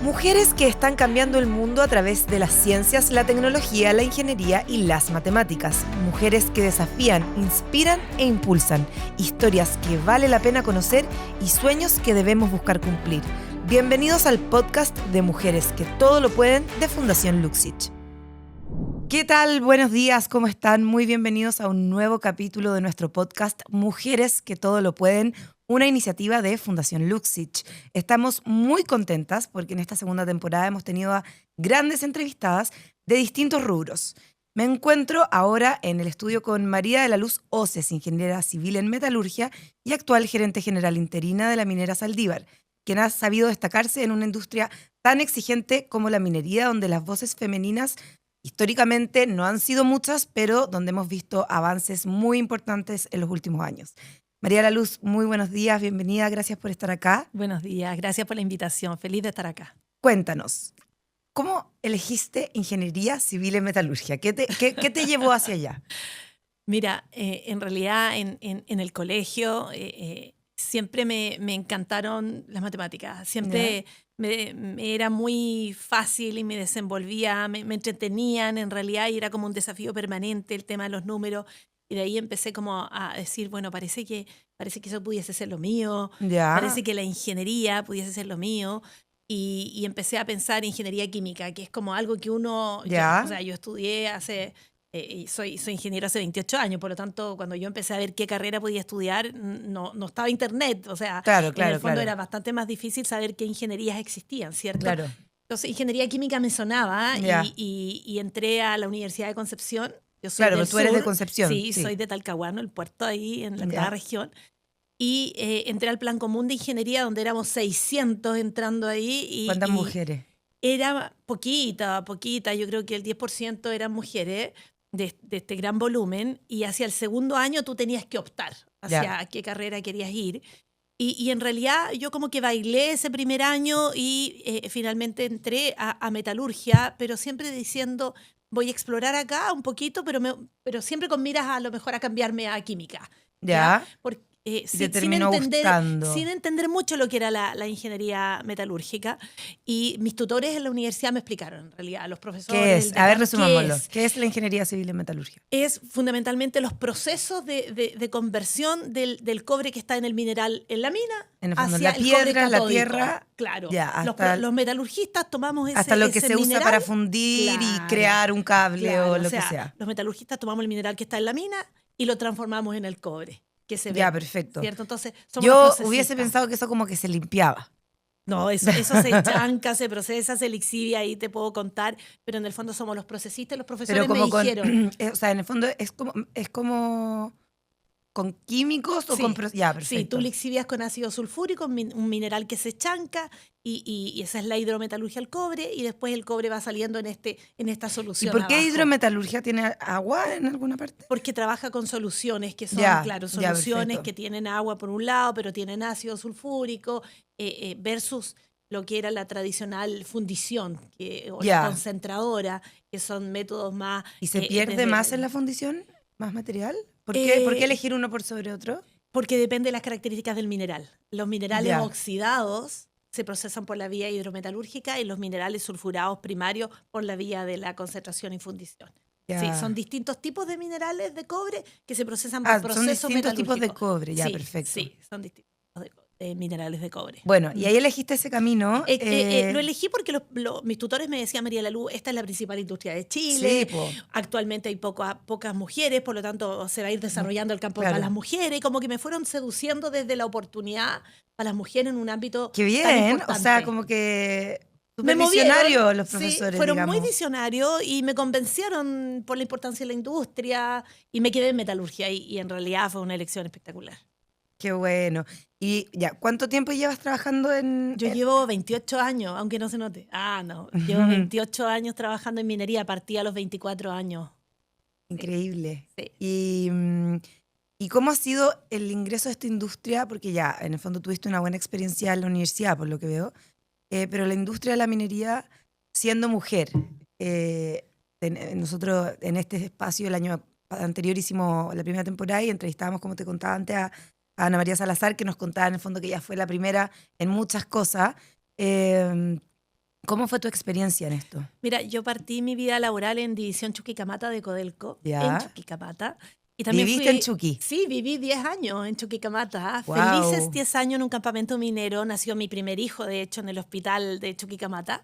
Mujeres que están cambiando el mundo a través de las ciencias, la tecnología, la ingeniería y las matemáticas. Mujeres que desafían, inspiran e impulsan. Historias que vale la pena conocer y sueños que debemos buscar cumplir. Bienvenidos al podcast de Mujeres que todo lo pueden de Fundación Luxich. ¿Qué tal? Buenos días, ¿cómo están? Muy bienvenidos a un nuevo capítulo de nuestro podcast Mujeres que todo lo pueden, una iniciativa de Fundación Luxich. Estamos muy contentas porque en esta segunda temporada hemos tenido a grandes entrevistadas de distintos rubros. Me encuentro ahora en el estudio con María de la Luz Oces, ingeniera civil en metalurgia y actual gerente general interina de la minera Saldívar, quien ha sabido destacarse en una industria tan exigente como la minería, donde las voces femeninas históricamente no han sido muchas, pero donde hemos visto avances muy importantes en los últimos años. María de la Luz, muy buenos días, bienvenida, gracias por estar acá. Buenos días, gracias por la invitación, feliz de estar acá. Cuéntanos, ¿cómo elegiste ingeniería civil en metalurgia? ¿Qué te llevó hacia allá? Mira, en realidad en el colegio siempre me encantaron las matemáticas, siempre me era muy fácil y me desenvolvía, me entretenían en realidad y era como un desafío permanente el tema de los números. Y de ahí empecé como a decir, bueno, parece que eso pudiese ser lo mío, parece que la ingeniería pudiese ser lo mío. Y empecé a pensar ingeniería química, que es como algo que uno, yo estudié soy ingeniero hace 28 años, por lo tanto, cuando yo empecé a ver qué carrera podía estudiar, no estaba internet, o sea, en el fondo era bastante más difícil saber qué ingenierías existían, ¿cierto? Claro. Entonces, ingeniería química me sonaba y entré a la Universidad de Concepción. Yo soy del tú eres sur, de Concepción. Sí, soy de Talcahuano, el puerto ahí en la octava región. Y entré al plan común de ingeniería, donde éramos 600 entrando ahí. ¿Cuántas mujeres? Era poquita. Yo creo que el 10% eran mujeres de este gran volumen. Y hacia el segundo año tú tenías que optar hacia qué carrera querías ir. Y en realidad yo como que bailé ese primer año y finalmente entré a metalurgia, pero siempre diciendo, voy a explorar acá un poquito, pero siempre con miras a lo mejor a cambiarme a química. Porque, sin entender mucho lo que era la ingeniería metalúrgica. Y mis tutores en la universidad me explicaron, en realidad, los profesores. ¿Qué es? A ver, resumámoslo. ¿Qué es la ingeniería civil en metalurgia? Es fundamentalmente los procesos de conversión del cobre que está en el mineral en la mina en el fondo, hacia la piedra, el cobre catódico. la tierra. Claro. Los metalurgistas tomamos hasta lo que se mineral, usa para fundir y crear un cable o lo que sea. Los metalurgistas tomamos el mineral que está en la mina y lo transformamos en el cobre que se ve. Perfecto. ¿Cierto? Entonces, yo hubiese pensado que eso como que se limpiaba. No, eso se chanca, se procesa, se lixivia, ahí te puedo contar, pero en el fondo somos los procesistas y los profesores me dijeron. O sea, en el fondo es como con químicos o con... perfecto. Sí, tú lixivias con ácido sulfúrico, un mineral que se chanca y esa es la hidrometalurgia del cobre y después el cobre va saliendo en esta solución. ¿Y por qué abajo. hidrometalurgia tiene agua en alguna parte? Porque trabaja con soluciones que son, soluciones que tienen agua por un lado, pero tienen ácido sulfúrico versus lo que era la tradicional fundición o la concentradora, que son métodos más... ¿Y se pierde más en la fundición? ¿Más material? ¿Por qué elegir uno por sobre otro? Porque depende de las características del mineral. Los minerales oxidados se procesan por la vía hidrometalúrgica y los minerales sulfurados primarios por la vía de la concentración y fundición. Sí, son distintos tipos de minerales de cobre que se procesan por procesos metalúrgicos. Son distintos tipos de cobre, perfecto. Sí, son distintos minerales de cobre. Bueno, y ahí elegiste ese camino. Lo elegí porque mis tutores me decían, María de la Luz, esta es la principal industria de Chile. Sí, actualmente hay pocas mujeres, por lo tanto se va a ir desarrollando el campo para las mujeres. Y como que me fueron seduciendo desde la oportunidad para las mujeres en un ámbito ¡Qué bien! tan importante. O sea, como que... Súper visionarios los profesores, sí, fueron muy visionarios y me convencieron por la importancia de la industria y me quedé en metalurgia y en realidad fue una elección espectacular. Qué bueno. Y ¿cuánto tiempo llevas trabajando en...? Yo llevo 28 años, aunque no se note. Llevo 28 años trabajando en minería, partí a los 24 años. Increíble. Sí. ¿Y cómo ha sido el ingreso a esta industria? Porque en el fondo tuviste una buena experiencia en la universidad, por lo que veo, pero la industria de la minería, siendo mujer, nosotros en este espacio el año anterior hicimos la primera temporada y entrevistábamos, como te contaba antes, a Ana María Salazar, que nos contaba en el fondo que ella fue la primera en muchas cosas. ¿Cómo fue tu experiencia en esto? Mira, yo partí mi vida laboral en División Chuquicamata de Codelco, en Ya. Chuquicamata. Y también ¿Viviste en Chuqui? Sí, viví 10 años en Chuquicamata. Wow. Felices 10 años en un campamento minero. Nació mi primer hijo, de hecho, en el hospital de Chuquicamata.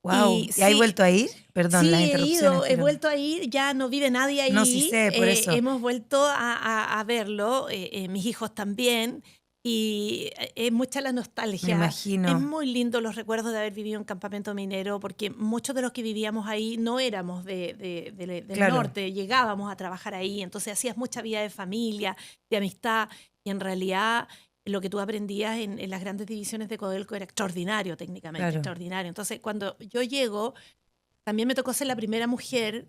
Wow. ¿Y has vuelto a ir? Perdón, las Sí, interrupciones. he vuelto a ir, ya no vive nadie ahí. No, sí sé, por eso. Hemos vuelto a verlo, mis hijos también, y es mucha la nostalgia. Me imagino. Es muy lindo los recuerdos de haber vivido en campamento minero, porque muchos de los que vivíamos ahí no éramos del Claro. norte, llegábamos a trabajar ahí, entonces hacías mucha vida de familia, de amistad, y en realidad lo que tú aprendías en las grandes divisiones de Codelco era extraordinario técnicamente, Claro. extraordinario. Entonces, cuando yo llego, también me tocó ser la primera mujer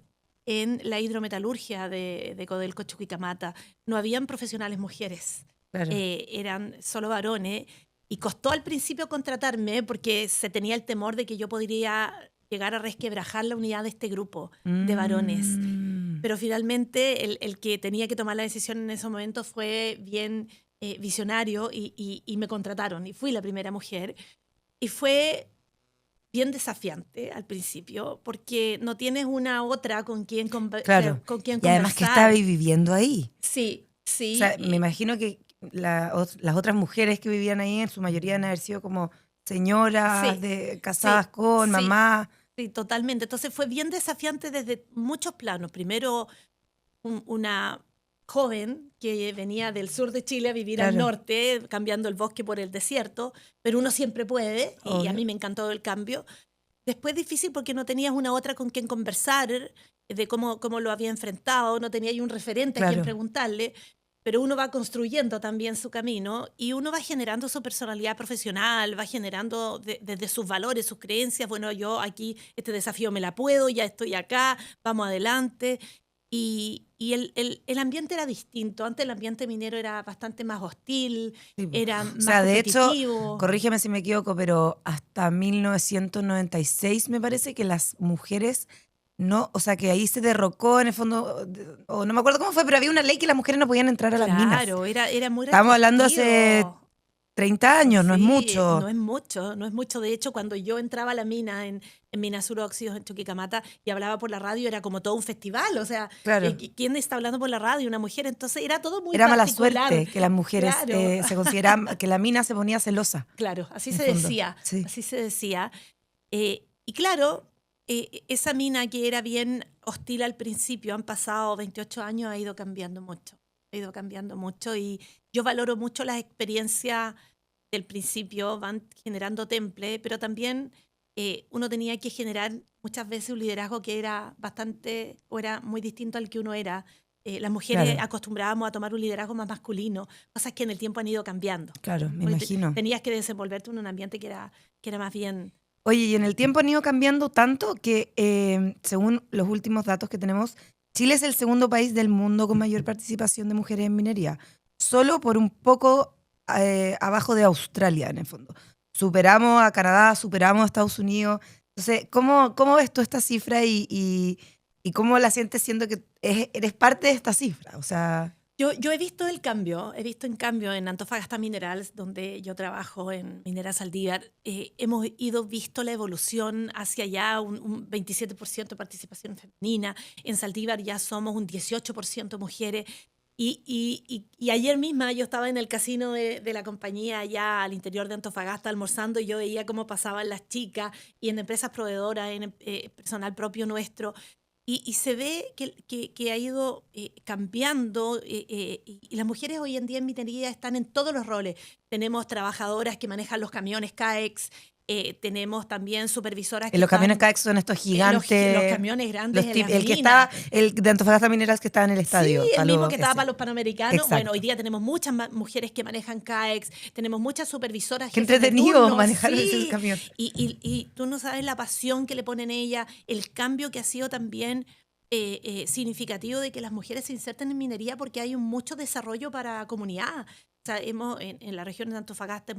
en la hidrometalurgia de Codelco Chuquicamata. No habían profesionales mujeres, Claro. eran solo varones. Y costó al principio contratarme porque se tenía el temor de que yo podría llegar a resquebrajar la unidad de este grupo de varones. Pero finalmente el que tenía que tomar la decisión en ese momento fue bien visionario y me contrataron. Y fui la primera mujer. Y fue bien desafiante al principio, porque no tienes una otra con quien, Claro. con quien Y además que estabas viviendo ahí. Sí, sí. O sea, me imagino que las otras mujeres que vivían ahí en su mayoría han haber sido como señoras Sí, casadas sí, con sí. mamá. Sí, totalmente. Entonces fue bien desafiante desde muchos planos. Primero, una joven que venía del sur de Chile a vivir al Claro. norte, cambiando el bosque por el desierto, pero uno siempre puede, y a Obvio. mí me encantó el cambio. Después difícil porque no tenías una otra con quien conversar de cómo lo había enfrentado, no tenía ahí un referente a quien Claro. preguntarle, pero uno va construyendo también su camino y uno va generando su personalidad profesional, va generando desde sus valores, sus creencias. Bueno, yo aquí este desafío me la puedo, ya estoy acá, vamos adelante. Y el ambiente era distinto. Antes el ambiente minero era bastante más hostil, Sí, po. era O más sea, de hecho, competitivo. corrígeme si me equivoco, pero hasta 1996 me parece que las mujeres no, o sea, que ahí se derrocó en el fondo, o no me acuerdo cómo fue, pero había una ley que las mujeres no podían entrar a las minas. Claro, era muy Estamos hablando hace restrictivo. 30 años, no es Sí, mucho. no es mucho, no es mucho. De hecho, cuando yo entraba a la mina en Minasur Óxidos en Chuquicamata y hablaba por la radio, era como todo un festival. O sea, Claro. ¿quién está hablando por la radio? Una mujer. Entonces era todo muy Era mala particular. suerte que las mujeres Claro. se consideraban, que la mina se ponía celosa. Claro, así En se el fondo. decía. Sí. Así se decía. Y claro, esa mina que era bien hostil al principio, han pasado 28 años, ha ido cambiando mucho. Ha ido cambiando mucho y yo valoro mucho las experiencias del principio, van generando temple, pero también uno tenía que generar muchas veces un liderazgo que era bastante, o era muy distinto al que uno era. Las mujeres Claro. acostumbrábamos a tomar un liderazgo más masculino, cosas que en el tiempo han ido cambiando. Claro, me Porque imagino. tenías que desenvolverte en un ambiente que era más bien... Oye, y en el tiempo han ido cambiando tanto que, según los últimos datos que tenemos, Chile es el segundo país del mundo con mayor participación de mujeres en minería, solo por un poco abajo de Australia, en el fondo. Superamos a Canadá, superamos a Estados Unidos. Entonces, ¿cómo ves tú esta cifra y cómo la sientes siendo que eres parte de esta cifra? O sea... Yo he visto el cambio, he visto en cambio en Antofagasta Minerals, donde yo trabajo en Minera Saldívar, hemos visto la evolución hacia allá, un 27% de participación femenina, en Saldívar ya somos un 18% mujeres, y ayer misma yo estaba en el casino de la compañía allá al interior de Antofagasta almorzando y yo veía cómo pasaban las chicas y en empresas proveedoras, en personal propio nuestro. Y se ve que ha ido cambiando y las mujeres hoy en día en minería están en todos los roles. Tenemos trabajadoras que manejan los camiones CAEX, tenemos también supervisoras que los camiones están, CAEX son estos gigantes. los camiones grandes en las el que minas. estaba, el de Antofagasta Mineras que estaba en el estadio. Sí, el mismo que estaba ese. para los panamericanos. Exacto. Bueno, hoy día tenemos muchas mujeres que manejan CAEX, tenemos muchas supervisoras. Qué jefes de entretenido turno, manejar sí. ese camión. Y tú no sabes la pasión que le ponen ella, el cambio que ha sido también significativo de que las mujeres se inserten en minería porque hay mucho desarrollo para la comunidad. O sea, en la región de Antofagasta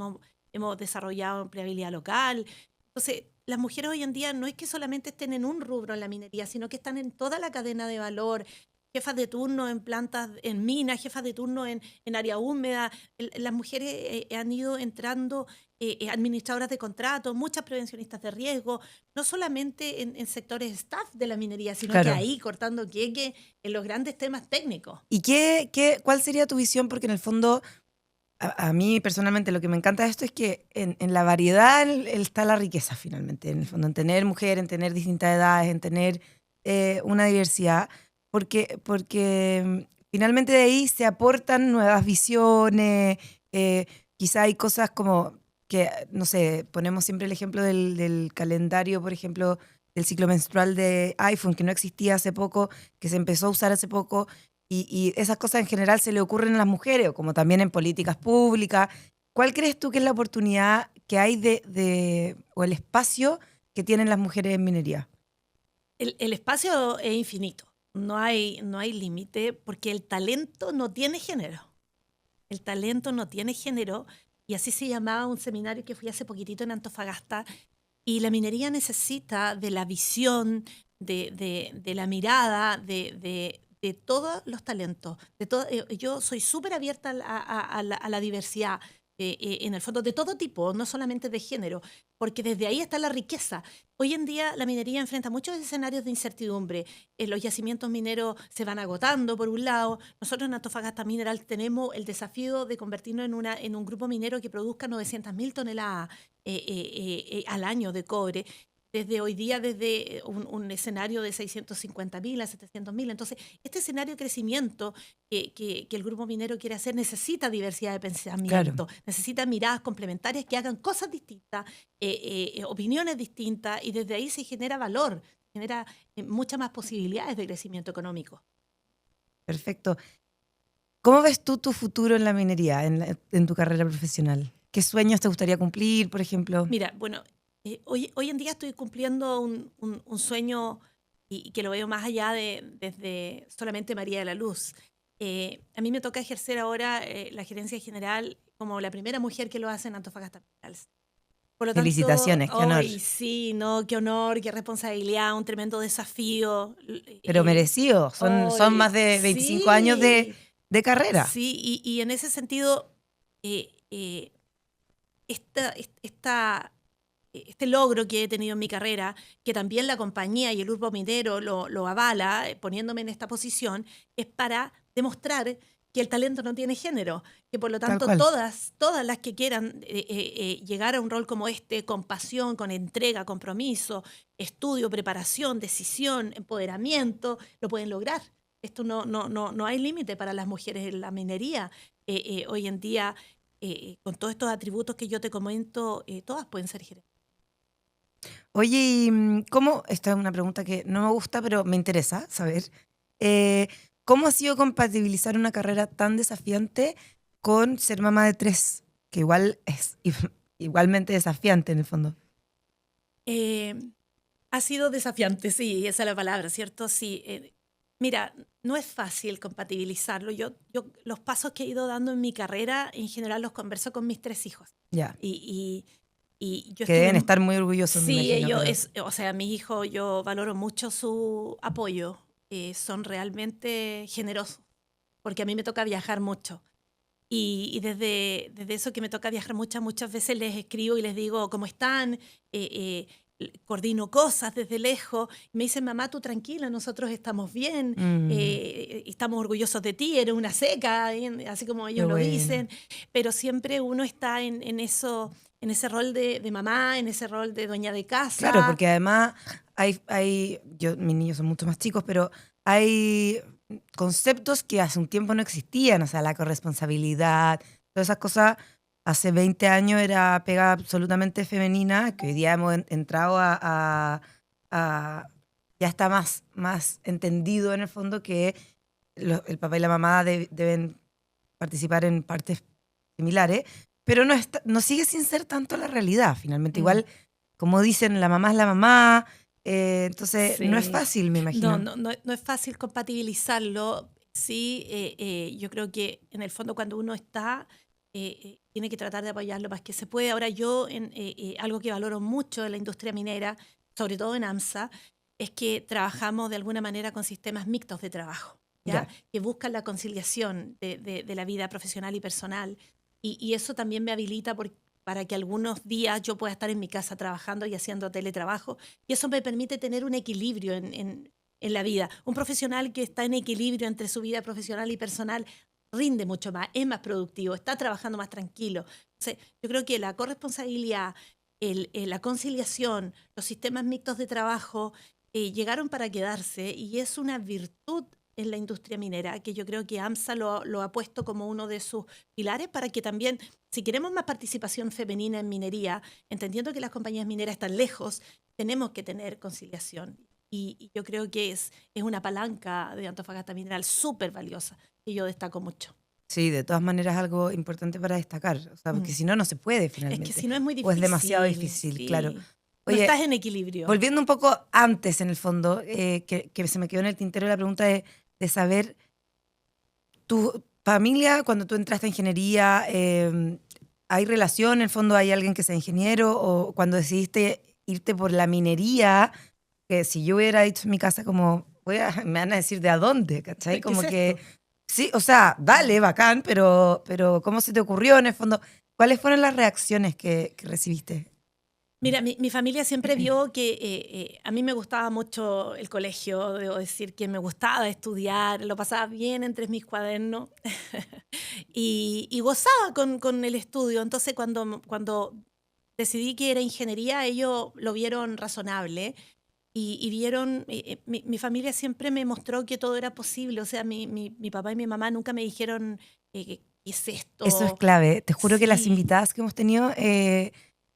hemos desarrollado empleabilidad local. Entonces, las mujeres hoy en día no es que solamente estén en un rubro en la minería, sino que están en toda la cadena de valor. jefas de turno en plantas, en minas, jefas de turno en área húmeda. Las mujeres han ido entrando, administradoras de contratos, muchas prevencionistas de riesgo, no solamente en sectores staff de la minería, sino que Claro. ahí cortando queque en los grandes temas técnicos. ¿Y cuál sería tu visión? Porque en el fondo, a mí personalmente lo que me encanta de esto es que en la variedad está la riqueza finalmente, en el fondo, en tener mujer, en tener distintas edades, en tener una diversidad, porque finalmente de ahí se aportan nuevas visiones, quizá hay cosas como que, no sé, ponemos siempre el ejemplo del calendario, por ejemplo, del ciclo menstrual de iPhone, que no existía hace poco, que se empezó a usar hace poco, y esas cosas en general se le ocurren a las mujeres, o como también en políticas públicas. ¿Cuál crees tú que es la oportunidad que hay o el espacio que tienen las mujeres en minería? El espacio es infinito, no hay límite porque el talento no tiene género. El talento no tiene género y así se llamaba un seminario que fui hace poquitito en Antofagasta. Y la minería necesita de la visión, de la mirada, de todos los talentos. Yo soy súper abierta a la diversidad, en el fondo, de todo tipo, no solamente de género, porque desde ahí está la riqueza. Hoy en día la minería enfrenta muchos escenarios de incertidumbre. Los yacimientos mineros se van agotando, por un lado. Nosotros en Antofagasta Mineral tenemos el desafío de convertirnos en un grupo minero que produzca 900.000 toneladas al año de cobre. Desde hoy día, desde un escenario de 650.000 a 700.000. Entonces, este escenario de crecimiento que el grupo minero quiere hacer necesita diversidad de pensamiento, Claro. necesita miradas complementarias que hagan cosas distintas, opiniones distintas, y desde ahí se genera valor, genera muchas más posibilidades de crecimiento económico. Perfecto. ¿Cómo ves tú tu futuro en la minería, en tu carrera profesional? ¿Qué sueños te gustaría cumplir, por ejemplo? Mira, bueno, hoy en día estoy cumpliendo un sueño y que lo veo más allá desde solamente María de la Luz. A mí me toca ejercer ahora la gerencia general como la primera mujer que lo hace en Antofagasta Minerals. Por lo tanto, Felicitaciones, qué honor. hoy sí, ¿no? Qué honor, qué responsabilidad, un tremendo desafío. Pero merecido, son más Hoy de 25 años sí, de carrera. sí, y en ese sentido, eh, eh, esta, esta, este logro que he tenido en mi carrera, que también la compañía y el grupo minero lo avala, poniéndome en esta posición, es para demostrar que el talento no tiene género, que por lo Tal tanto cual. todas las que quieran llegar a un rol como este, con pasión, con entrega, compromiso, estudio, preparación, decisión, empoderamiento, lo pueden lograr. Esto no hay límite para las mujeres en la minería. Hoy en día, con todos estos atributos que yo te comento, todas pueden ser gerentes. Oye, esta es una pregunta que no me gusta, pero me interesa saber. ¿Cómo ha sido compatibilizar una carrera tan desafiante con ser mamá de tres? Que igual es igualmente desafiante en el fondo. Eh, Ha sido desafiante, sí, esa es la palabra, ¿cierto? Sí. Mira, no es fácil compatibilizarlo. Los pasos que he ido dando en mi carrera, en general los converso con mis tres hijos. Ya. Y, yo Que estuve... deben estar muy orgullosos, me Sí, imagino. ellos, Pero o sea, mis hijos, yo valoro mucho su apoyo. Son realmente generosos, porque a mí me toca viajar mucho. Y desde eso que me toca viajar muchas veces les escribo y les digo cómo están, coordino cosas desde lejos. Y me dicen, mamá, tú tranquila, nosotros estamos bien, estamos orgullosos de ti, eres una seca, así como qué ellos lo bueno. dicen. Pero siempre uno está en ese rol de mamá, en ese rol de dueña de Claro, casa. porque además mis niños son mucho más chicos, pero hay conceptos que hace un tiempo no existían, o sea, la corresponsabilidad, todas esas cosas. Hace 20 años era pega absolutamente femenina, que hoy día hemos entrado ya está más entendido en el fondo que el papá y la mamá deben participar en partes similares, pero no sigue sin ser tanto la realidad. Finalmente, Mm. igual, como dicen, la mamá es la mamá, entonces no es Sí, fácil, me imagino. no es fácil compatibilizarlo. Sí, yo creo que en el fondo cuando uno está, tiene que tratar de apoyar lo más que se puede. Ahora yo, algo que valoro mucho en la industria minera, sobre todo en AMSA, es que trabajamos de alguna manera con sistemas mixtos de trabajo. ¿ya? Ya. Que buscan la conciliación de la vida profesional y personal. Y eso también me habilita para que algunos días yo pueda estar en mi casa trabajando y haciendo teletrabajo. Y eso me permite tener un equilibrio en la vida. Un profesional que está en equilibrio entre su vida profesional y personal rinde mucho más, es más productivo, está trabajando más tranquilo. Entonces, yo creo que la corresponsabilidad, la conciliación, los sistemas mixtos de trabajo llegaron para quedarse y es una virtud en la industria minera que yo creo que AMSA lo ha puesto como uno de sus pilares para que también, si queremos más participación femenina en minería, entendiendo que las compañías mineras están lejos, tenemos que tener conciliación. Y yo creo que es una palanca de Antofagasta Mineral súper valiosa que yo destaco mucho. Sí, de todas maneras algo importante para destacar, o sea, porque Mm. si no, no se puede Es que finalmente, si no es muy o es demasiado difícil, difícil, claro. sí. No Oye, estás en equilibrio. volviendo un poco antes en el fondo, que se me quedó en el tintero la pregunta de saber, tu familia, cuando tú entraste a ingeniería, ¿hay relación? En el fondo, ¿hay alguien que sea ingeniero? O cuando decidiste irte por la minería, que si yo hubiera dicho en mi casa como, me van a decir de a dónde, ¿cachai? ¿Qué es Como que, esto? sí, o sea, dale, bacán, pero ¿cómo se te ocurrió en el fondo? ¿Cuáles fueron las reacciones que recibiste? Mira, mi familia siempre vio que a mí me gustaba mucho el colegio, debo decir que me gustaba estudiar, lo pasaba bien entre mis cuadernos y gozaba con el estudio. Entonces, cuando decidí que era ingeniería, ellos lo vieron razonable y vieron, mi familia siempre me mostró que todo era posible. O sea, mi papá y mi mamá nunca me dijeron, ¿qué es Eso es esto? clave. Te juro que las Sí, invitadas que hemos tenido,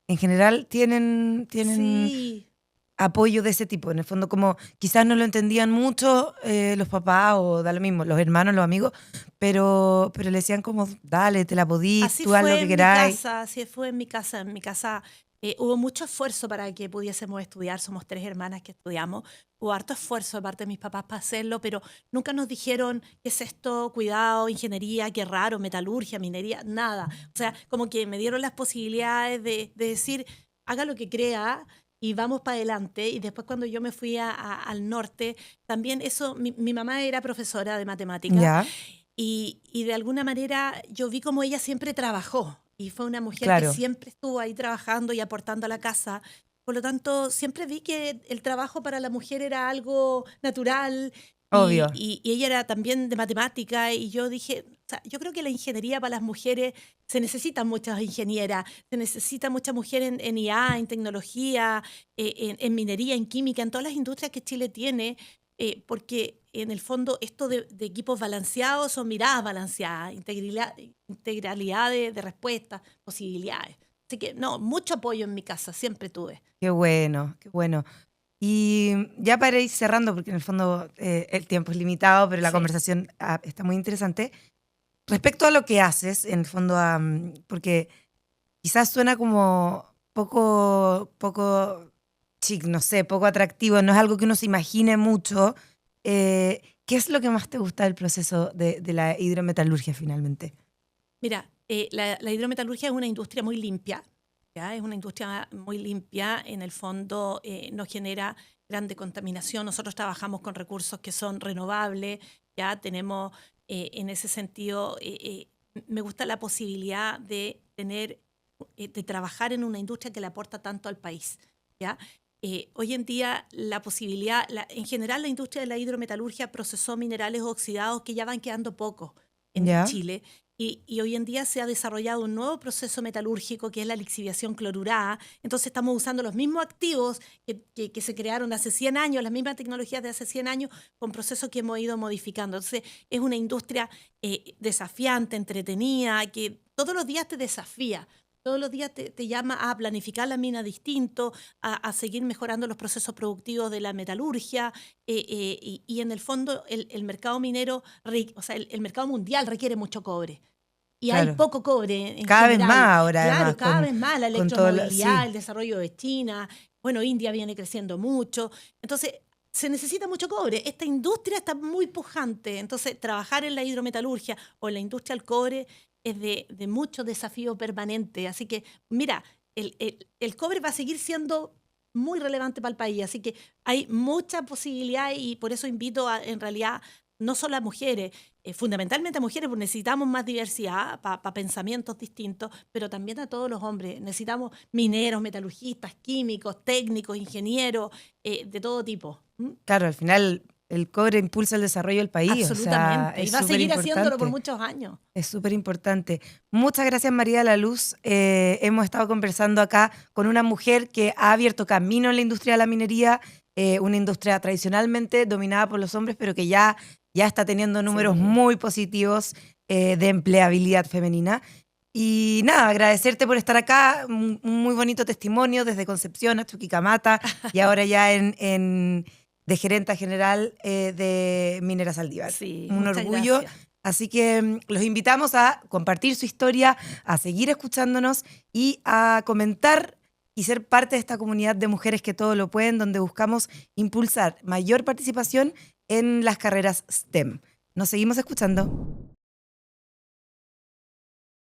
en general, tienen sí. apoyo de ese tipo. En el fondo, como quizás no lo entendían mucho los papás o da lo mismo, los hermanos, los amigos, pero le decían como, dale, te la podís, Así tú haz lo fue que en mi queráis. casa, así fue en mi casa. En mi casa hubo mucho esfuerzo para que pudiésemos estudiar. Somos 3 hermanas que estudiamos. Hubo harto esfuerzo de parte de mis papás para hacerlo, pero nunca nos dijeron qué es esto, cuidado, ingeniería, qué raro, metalurgia, minería, nada. O sea, como que me dieron las posibilidades de decir, haga lo que crea y vamos para adelante. Y después cuando yo me fui al norte, también eso, mi mamá era profesora de matemáticas Ya, y de alguna manera yo vi como ella siempre trabajó y fue una mujer que claro, siempre estuvo ahí trabajando y aportando a la casa. Por lo tanto, siempre vi que el trabajo para la mujer era algo natural obvio. y ella era también de matemática y yo dije, o sea, yo creo que la ingeniería para las mujeres se necesitan muchas ingenieras, se necesita mucha mujer en IA, en tecnología, en minería, en química, en todas las industrias que Chile tiene porque en el fondo esto de equipos balanceados son miradas balanceadas, integralidad de respuestas, posibilidades. Así que no, mucho apoyo en mi casa, siempre tuve. Qué bueno, qué bueno. Y ya para ir cerrando, porque en el fondo el tiempo es limitado, pero la Sí. conversación está muy interesante. Respecto a lo que haces, en el fondo, porque quizás suena como poco chic, no sé, poco atractivo, no es algo que uno se imagine mucho. ¿Qué es lo que más te gusta del proceso de la hidrometalurgia finalmente? Mira, la hidrometalurgia es una industria muy limpia, ¿ya? Es una industria muy limpia, en el fondo no genera grande contaminación. Nosotros trabajamos con recursos que son renovables, ya tenemos en ese sentido, me gusta la posibilidad de tener, de trabajar en una industria que le aporta tanto al país, ¿ya? Hoy en día la posibilidad, en general la industria de la hidrometalurgia procesó minerales oxidados que ya van quedando pocos en ¿Ya? Chile y hoy en día se ha desarrollado un nuevo proceso metalúrgico que es la lixiviación clorurada. Entonces estamos usando los mismos activos que se crearon hace 100 años, las mismas tecnologías de hace 100 años, con procesos que hemos ido modificando. Entonces es una industria desafiante, entretenida, que todos los días te desafía. Todos los días te llama a planificar la mina distinto, a seguir mejorando los procesos productivos de la metalurgia y en el fondo el mercado minero, o sea, el mercado mundial requiere mucho cobre. Y hay Claro. poco cobre en Cada vez general. más ahora, Claro, además, cada vez más la con todo lo... electromovilidad, Sí, el desarrollo de China. Bueno, India viene creciendo mucho. Entonces, se necesita mucho cobre. Esta industria está muy pujante. Entonces, trabajar en la hidrometalurgia o en la industria del cobre es de mucho desafío permanente. Así que, mira, el cobre va a seguir siendo muy relevante para el país. Así que hay mucha posibilidad y por eso invito en realidad no solo a mujeres, fundamentalmente a mujeres, porque necesitamos más diversidad para pensamientos distintos, pero también a todos los hombres. Necesitamos mineros, metalurgistas, químicos, técnicos, ingenieros, de todo tipo. Claro, al final el cobre impulsa el desarrollo del país. Absolutamente. O sea, Y va a seguir haciéndolo por muchos años. Es súper importante. Muchas gracias, María de la Luz. Hemos estado conversando acá con una mujer que ha abierto camino en la industria de la minería, una industria tradicionalmente dominada por los hombres, pero que ya está teniendo números muy positivos de empleabilidad femenina. Y nada, agradecerte por estar acá. Un muy bonito testimonio desde Concepción hasta Chuquicamata y ahora ya de gerenta general de Mineras Saldívar. Sí, un orgullo. Gracias. Así que los invitamos a compartir su historia, a seguir escuchándonos y a comentar y ser parte de esta comunidad de mujeres que todo lo pueden, donde buscamos impulsar mayor participación en las carreras STEM. Nos seguimos escuchando.